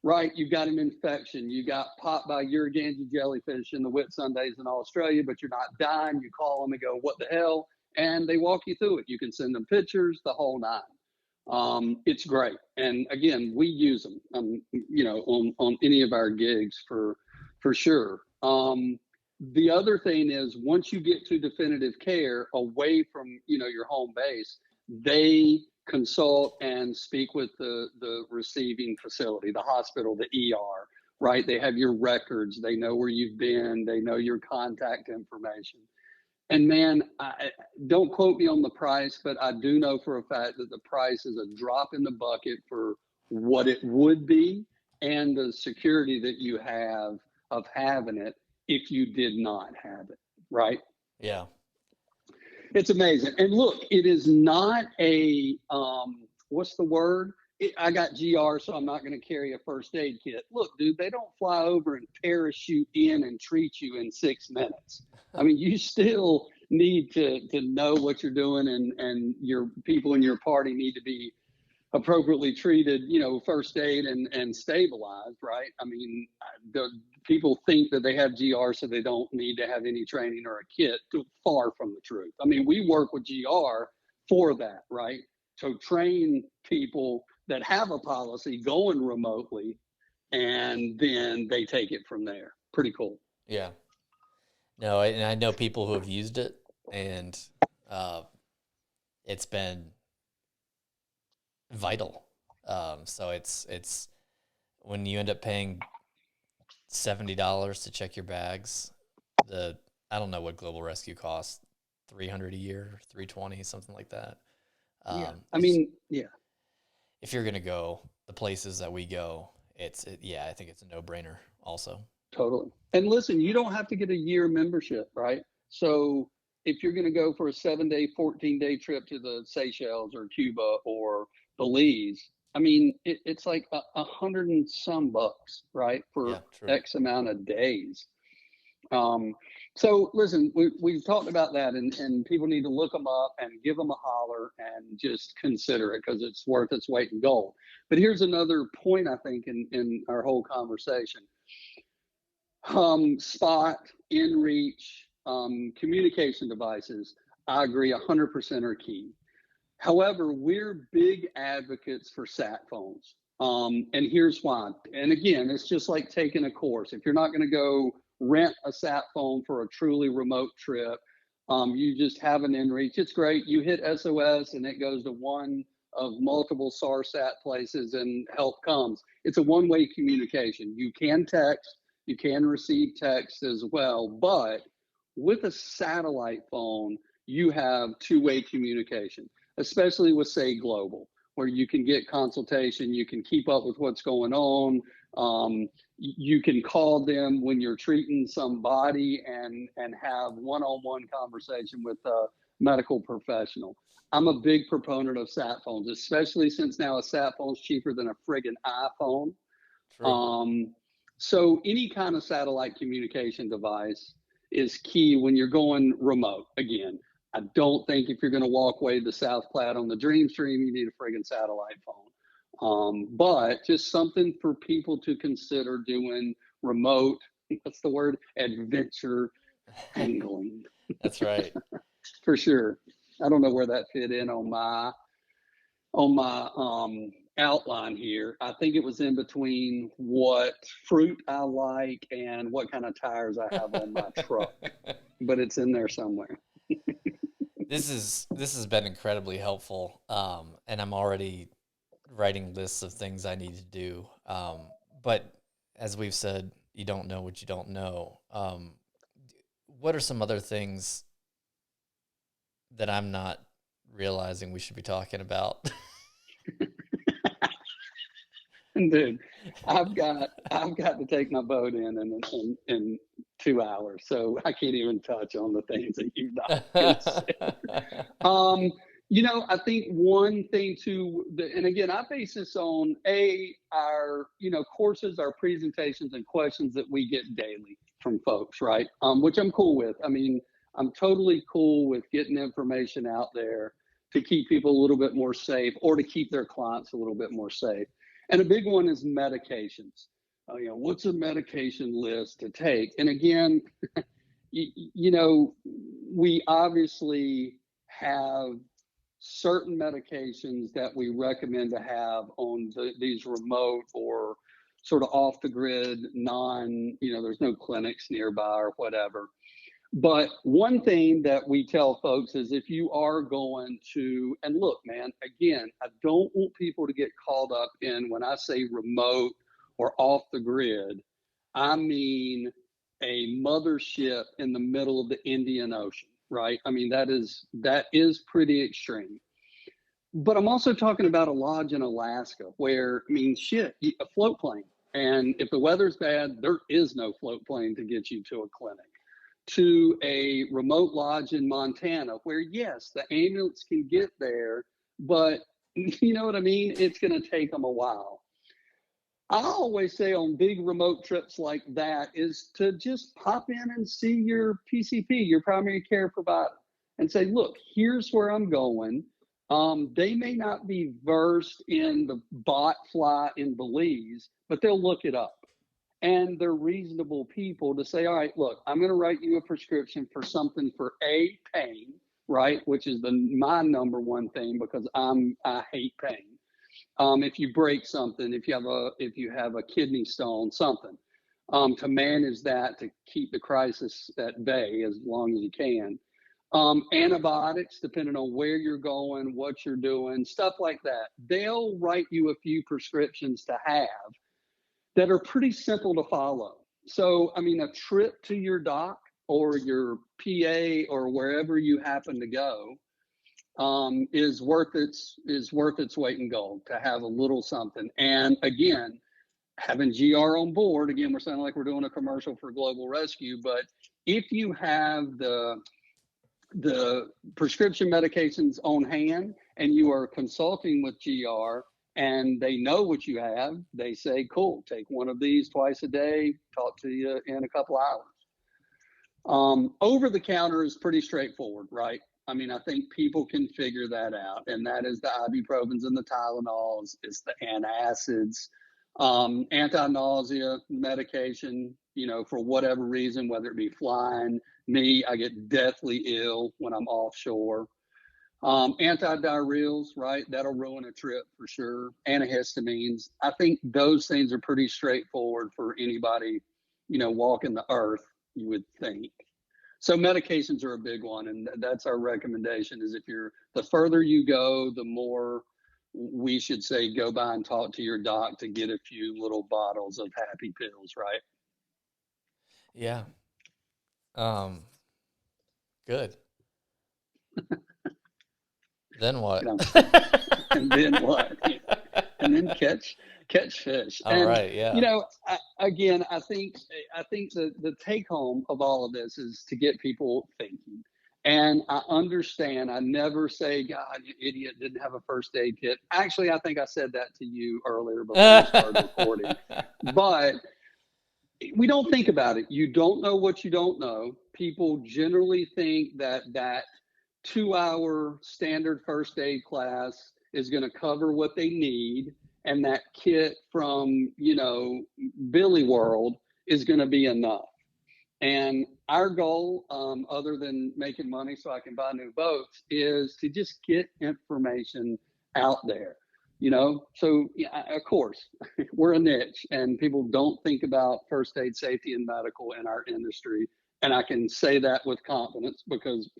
right? You've got an infection. You got popped by Uruguayan jellyfish in the Whitsundays in Australia, but you're not dying. You call them and go, what the hell? And they walk you through it. You can send them pictures, the whole nine. It's great. And again, we use them, on any of our gigs for sure. The other thing is once you get to definitive care away from, your home base, they consult and speak with the receiving facility, the hospital, the ER, right? They have your records. They know where you've been. They know your contact information. And man, don't quote me on the price, but I do know for a fact that the price is a drop in the bucket for what it would be and the security that you have of having it if you did not have it, right? Yeah. It's amazing. And look, it is not a, what's the word? I got GR, so I'm not going to carry a first aid kit. Look, dude, they don't fly over and parachute in and treat you in 6 minutes. I mean, you still need to know what you're doing, and your people in your party need to be appropriately treated, first aid and stabilized, right? I mean, the people think that they have GR so they don't need to have any training or a kit. Far from the truth. I mean, we work with GR for that, right? To train people that have a policy going remotely, and then they take it from there. Pretty cool. Yeah. No, and I know people who have used it, and it's been vital. So it's when you end up paying $70 to check your bags. The I don't know what Global Rescue costs, 300 a year, 320, something like that. Yeah. It's Yeah, if you're gonna go the places that we go, yeah, I think it's a no brainer. Also, totally. And listen, you don't have to get a year membership, right? So if you're going to go for a 7-day, 14-day trip to the Seychelles or Cuba or Belize, it's like 100 and some bucks, right, for yeah, true. X amount of days. Um, so listen, we've talked about that, and people need to look them up and give them a holler and just consider it because it's worth its weight in gold. But here's another point I think in our whole conversation. Spot, in-reach, communication devices, I agree 100% are key. However, we're big advocates for sat phones. And here's why. And again, it's just like taking a course. If you're not going to go rent a sat phone for a truly remote trip, you just have an inReach. It's great. You hit SOS and it goes to one of multiple SARSAT places and help comes. It's a one-way communication. You can text, you can receive text as well, but with a satellite phone, you have two-way communication, especially with, say, Global, where you can get consultation, you can keep up with what's going on. You can call them when you're treating somebody and have one-on-one conversation with a medical professional. I'm a big proponent of sat phones, especially since now a sat phone's cheaper than a friggin' iPhone. True. So any kind of satellite communication device is key when you're going remote. Again, I don't think if you're going to walk away the South Platte on the Dreamstream, you need a friggin' satellite phone. But just something for people to consider doing remote, what's the word? Adventure angling. That's right. For sure. I don't know where that fit in on my outline here. I think it was in between what fruit I like and what kind of tires I have on my truck, but it's in there somewhere. This has been incredibly helpful, and I'm already writing lists of things I need to do. But as we've said, you don't know what you don't know. What are some other things that I'm not realizing we should be talking about? Dude, I've got to take my boat in 2 hours, so I can't even touch on the things that you've not considered. I think one thing too, and again, I base this on our courses, our presentations, and questions that we get daily from folks, right? Which I'm cool with. I'm totally cool with getting information out there to keep people a little bit more safe, or to keep their clients a little bit more safe. And a big one is medications. What's a medication list to take? And again, we obviously have certain medications that we recommend to have on these remote or sort of off the grid, there's no clinics nearby or whatever. But one thing that we tell folks is if you are going to, and look, man, again, I don't want people to get caught up in when I say remote or off the grid, I mean a mothership in the middle of the Indian Ocean, right? That is pretty extreme. But I'm also talking about a lodge in Alaska where, a float plane. And if the weather's bad, there is no float plane to get you to a clinic. To a remote lodge in Montana where, yes, the ambulance can get there, but you know what I mean? It's going to take them a while. I always say on big remote trips like that is to just pop in and see your PCP, your primary care provider, and say, look, here's where I'm going. They may not be versed in the bot fly in Belize, but they'll look it up. And they're reasonable people to say, all right, look, I'm going to write you a prescription for something for pain, right? Which is my number one thing because I hate pain. If you break something, if you have a kidney stone, something, to manage that, to keep the crisis at bay as long as you can. Antibiotics, depending on where you're going, what you're doing, stuff like that. They'll write you a few prescriptions to have that are pretty simple to follow. So, I mean, a trip to your doc or your PA or wherever you happen to go is worth its weight in gold to have a little something. And again, having GR on board, again, we're sounding like we're doing a commercial for Global Rescue, but if you have the prescription medications on hand and you are consulting with GR and they know what you have, they say, cool, take one of these twice a day, talk to you in a couple hours. Over the counter is pretty straightforward, right? I mean, I think people can figure that out, and that is the ibuprofens and the Tylenols, it's the antacids, anti-nausea medication, for whatever reason, whether it be flying. Me, I get deathly ill when I'm offshore. Antidiarrheals, right? That'll ruin a trip for sure. Antihistamines. I think those things are pretty straightforward for anybody, walking the earth, you would think. So medications are a big one, and that's our recommendation. Is the further you go, the more we should say go by and talk to your doc to get a few little bottles of happy pills, right? Yeah. Good. Then what? And then what? And then catch fish. All right, yeah. Again, I think the take home of all of this is to get people thinking. And I understand. I never say, God, you idiot, didn't have a first aid kit. Actually, I think I said that to you earlier before we started recording. But we don't think about it. You don't know what you don't know. People generally think that 2-hour standard first aid class is going to cover what they need, and that kit from, Billy World is going to be enough. And our goal, other than making money so I can buy new boats, is to just get information out there. So of course, we're a niche, and people don't think about first aid safety and medical in our industry. And I can say that with confidence because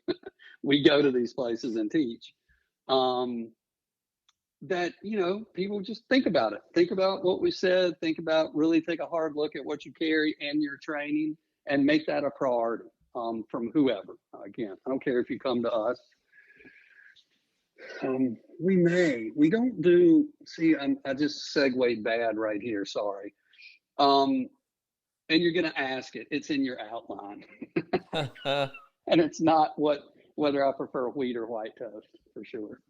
we go to these places and teach. That people just think about it. Think about what we said. Really take a hard look at what you carry and your training, and make that a priority from whoever. Again, I don't care if you come to us. We don't do. See, I just segued bad right here. Sorry. And you're going to ask it. It's in your outline, and it's not whether I prefer wheat or white toast for sure.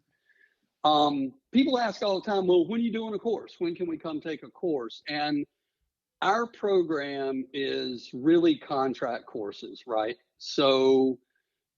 People ask all the time, well, when are you doing a course? When can we come take a course? And our program is really contract courses, right? So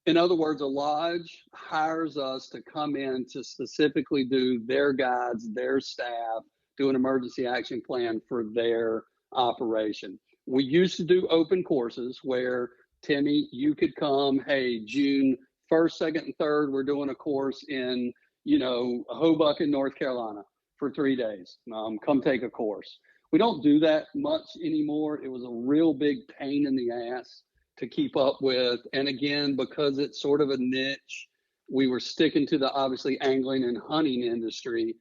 in other words, a lodge hires us to come in to specifically do their guides, their staff, do an emergency action plan for their operation. We used to do open courses where, Timmy, you could come, hey, June 1st, 2nd, and 3rd, we're doing a course in, Hoboken, North Carolina for 3 days. Come take a course. We don't do that much anymore. It was a real big pain in the ass to keep up with. And again, because it's sort of a niche, we were sticking to the obviously angling and hunting industry.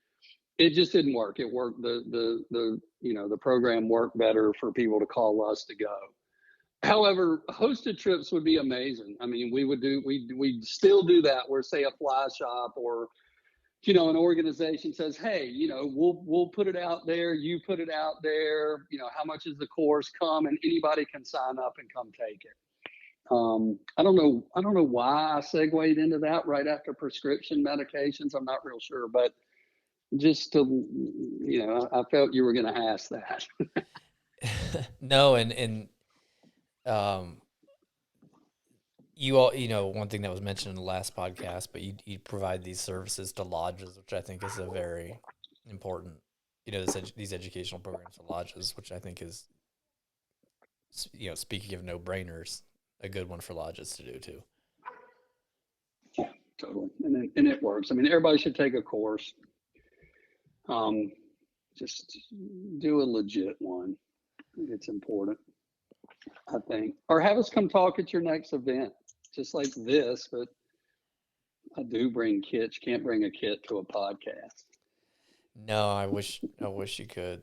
It just didn't work. It worked. The program worked better for people to call us to go. However, hosted trips would be amazing. I mean, we'd still do that where, say, a fly shop or, an organization says, hey, we'll put it out there. You put it out there. How much is the course? Come, and anybody can sign up and come take it. I don't know why I segued into that right after prescription medications. I'm not real sure, but just to, I felt you were going to ask that. No, and you all, one thing that was mentioned in the last podcast, but you provide these services to lodges, which I think is a very important, these educational programs to lodges, which I think is, speaking of no-brainers, a good one for lodges to do too. Yeah, totally. And it works. I mean, everybody should take a course. Just do a legit one. It's important, I think. Or have us come talk at your next event, just like this, but I do bring kits. You can't bring a kit to a podcast. No, I wish you could.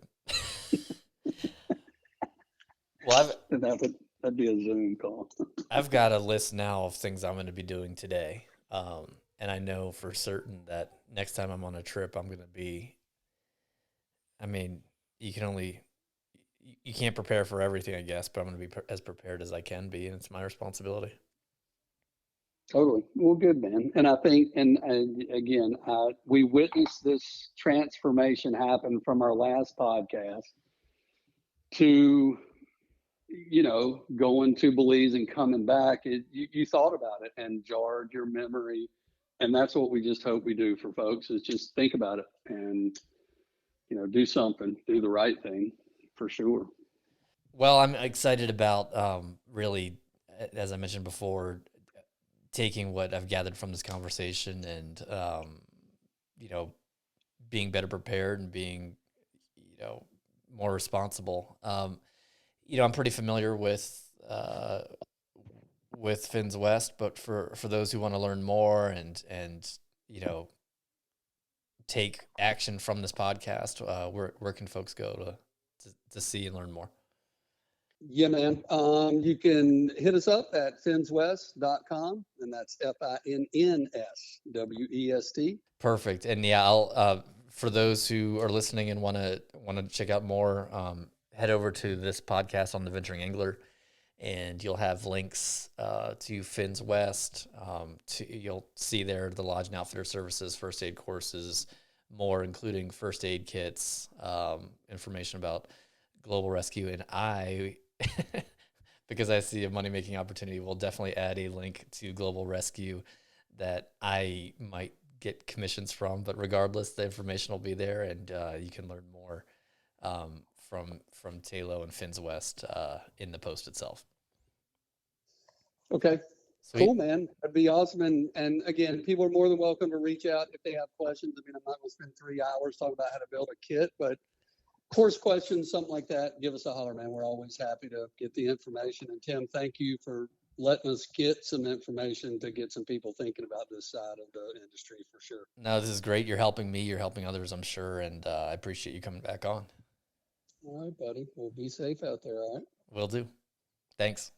Well, that'd be a Zoom call. I've got a list now of things I'm going to be doing today. And I know for certain that next time I'm on a trip, I'm going to be, I mean, you can only, you can't prepare for everything, I guess, but I'm going to be as prepared as I can be, and it's my responsibility. Totally. Well, good, man. And I think, and again, we witnessed this transformation happen from our last podcast to, going to Belize and coming back. You thought about it and jarred your memory. And that's what we just hope we do for folks is just think about it and, do something, do the right thing for sure. Well, I'm excited about really, as I mentioned before, taking what I've gathered from this conversation and, being better prepared and being, more responsible. I'm pretty familiar with Fins West, but for those who want to learn more and take action from this podcast, where can folks go to see and learn more? Yeah, man. You can hit us up at finswest.com, and that's FINNSWEST. Perfect. And yeah, I'll for those who are listening and want to check out more, head over to this podcast on the Venturing Angler, and you'll have links to Fins West. You'll see there the Lodge and Outfitter services, first aid courses, more including first aid kits, information about Global Rescue, and I, because I see a money making opportunity, will definitely add a link to Global Rescue that I might get commissions from. But regardless, the information will be there, and you can learn more from Tayloe and Fins West in the post itself. Okay. Sweet. Cool, man. That'd be awesome. And again, people are more than welcome to reach out if they have questions. I mean, I'm not going to spend 3 hours talking about how to build a kit, but course questions, something like that, give us a holler, man. We're always happy to get the information. And Tim, thank you for letting us get some information to get some people thinking about this side of the industry for sure. No, this is great. You're helping me. You're helping others, I'm sure. And I appreciate you coming back on. All right, buddy. Well, be safe out there, all right? Will do. Thanks.